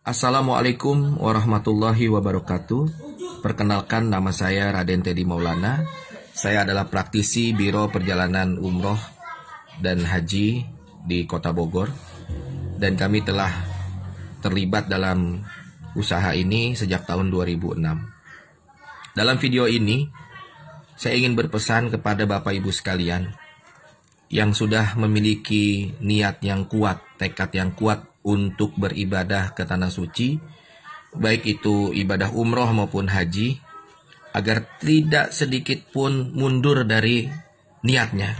Assalamualaikum warahmatullahi wabarakatuh. Perkenalkan, nama saya Raden Teddy Maulana. Saya adalah praktisi Biro Perjalanan Umroh dan Haji di Kota Bogor. Dan kami telah terlibat dalam usaha ini sejak tahun 2006. Dalam video ini, saya ingin berpesan kepada Bapak Ibu sekalian yang sudah memiliki niat yang kuat, tekad yang kuat untuk beribadah ke Tanah Suci, baik itu ibadah umroh maupun haji, agar tidak sedikit pun mundur dari niatnya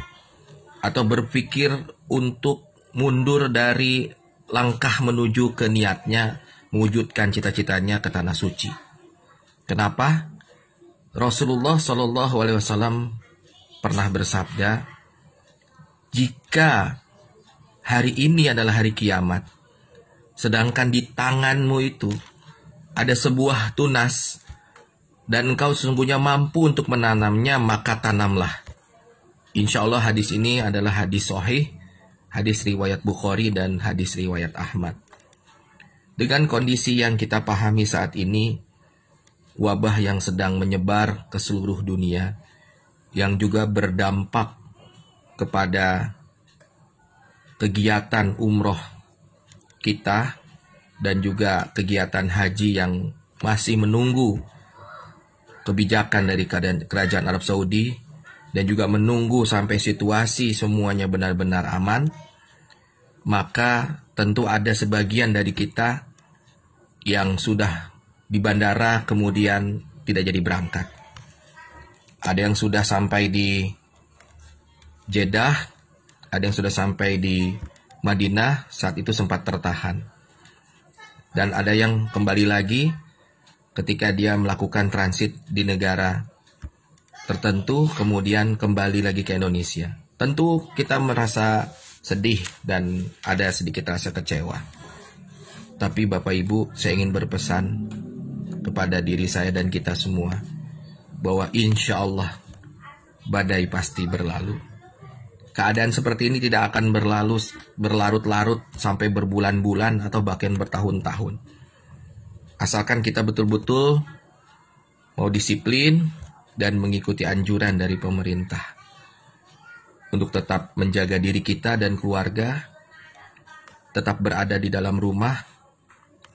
atau berpikir untuk mundur dari langkah menuju ke niatnya, mewujudkan cita-citanya ke Tanah Suci. Kenapa? Rasulullah SAW pernah bersabda, jika hari ini adalah hari kiamat, sedangkan di tanganmu itu ada sebuah tunas dan engkau sesungguhnya mampu untuk menanamnya, maka tanamlah. Insya Allah hadis ini adalah hadis sahih, hadis riwayat Bukhari dan hadis riwayat Ahmad. Dengan kondisi yang kita pahami saat ini, wabah yang sedang menyebar ke seluruh dunia, yang juga berdampak kepada kegiatan umroh kita dan juga kegiatan haji yang masih menunggu kebijakan dari kerajaan Arab Saudi dan juga menunggu sampai situasi semuanya benar-benar aman, maka tentu ada sebagian dari kita yang sudah di bandara kemudian tidak jadi berangkat. Ada yang sudah sampai di Jeddah, ada yang sudah sampai di Madinah, saat itu sempat tertahan. Dan ada yang kembali lagi ketika dia melakukan transit di negara tertentu, kemudian kembali lagi ke Indonesia. Tentu kita merasa sedih dan ada sedikit rasa kecewa. Tapi Bapak Ibu, saya ingin berpesan kepada diri saya dan kita semua, bahwa insya Allah badai pasti berlalu. Keadaan seperti ini tidak akan berlarut-larut sampai berbulan-bulan atau bahkan bertahun-tahun. Asalkan kita betul-betul mau disiplin dan mengikuti anjuran dari pemerintah untuk tetap menjaga diri kita dan keluarga, tetap berada di dalam rumah,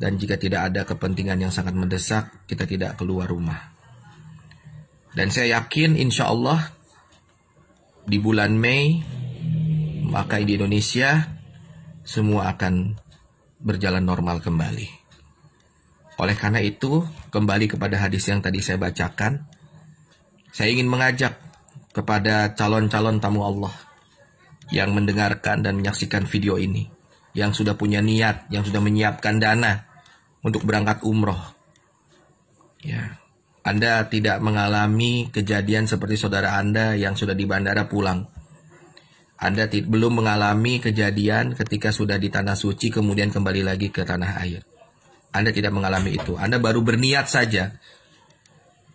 dan jika tidak ada kepentingan yang sangat mendesak, kita tidak keluar rumah. Dan saya yakin insya Allah di bulan Mei, maka di Indonesia semua akan berjalan normal kembali. Oleh karena itu, kembali kepada hadis yang tadi saya bacakan, saya ingin mengajak kepada calon-calon tamu Allah yang mendengarkan dan menyaksikan video ini, yang sudah punya niat, yang sudah menyiapkan dana untuk berangkat umroh. Ya, Anda tidak mengalami kejadian seperti saudara Anda yang sudah di bandara pulang. Anda belum mengalami kejadian ketika sudah di Tanah Suci kemudian kembali lagi ke tanah air. Anda tidak mengalami itu. Anda baru berniat saja.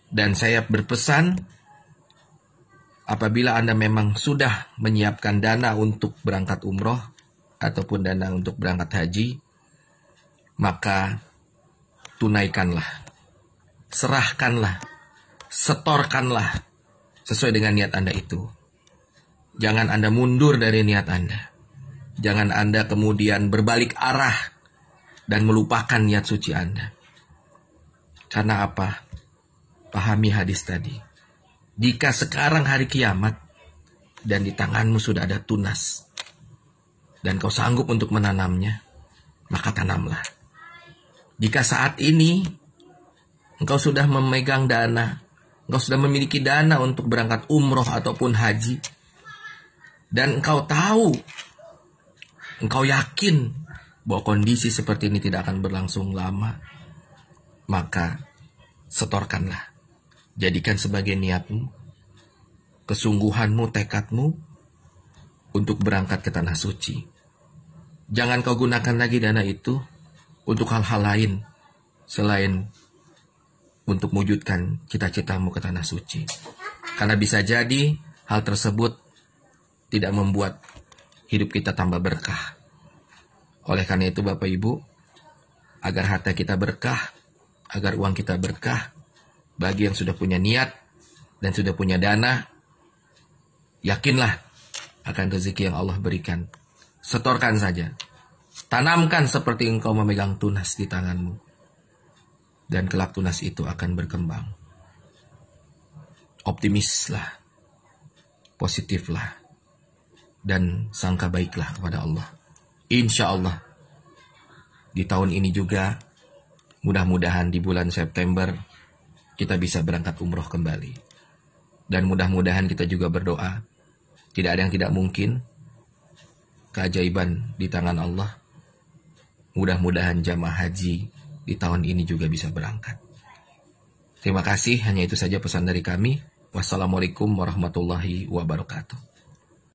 Dan saya berpesan, apabila Anda memang sudah menyiapkan dana untuk berangkat umroh ataupun dana untuk berangkat haji, maka tunaikanlah, serahkanlah, setorkanlah sesuai dengan niat Anda itu. Jangan Anda mundur dari niat Anda. Jangan Anda kemudian berbalik arah dan melupakan niat suci Anda. Karena apa? Pahami hadis tadi. Jika sekarang hari kiamat dan di tanganmu sudah ada tunas dan kau sanggup untuk menanamnya, maka tanamlah. Jika saat ini engkau sudah memegang dana, engkau sudah memiliki dana untuk berangkat umroh ataupun haji, dan engkau tahu, engkau yakin bahwa kondisi seperti ini tidak akan berlangsung lama, maka setorkanlah. Jadikan sebagai niatmu, kesungguhanmu, tekadmu untuk berangkat ke Tanah Suci. Jangan kau gunakan lagi dana itu untuk hal-hal lain selain untuk mewujudkan cita-citamu ke Tanah Suci. Karena bisa jadi hal tersebut tidak membuat hidup kita tambah berkah. Oleh karena itu Bapak Ibu, agar harta kita berkah, agar uang kita berkah. Bagi yang sudah punya niat dan sudah punya dana, yakinlah akan rezeki yang Allah berikan. Setorkan saja. Tanamkan seperti engkau memegang tunas di tanganmu. Dan kelak tunas itu akan berkembang. Optimislah. Positiflah. Dan sangka baiklah kepada Allah. Insya Allah. Di tahun ini juga, mudah-mudahan di bulan September, kita bisa berangkat umroh kembali. Dan mudah-mudahan kita juga berdoa. Tidak ada yang tidak mungkin. Keajaiban di tangan Allah. Mudah-mudahan jamaah haji di tahun ini juga bisa berangkat. Terima kasih, hanya itu saja pesan dari kami. Wassalamualaikum warahmatullahi wabarakatuh.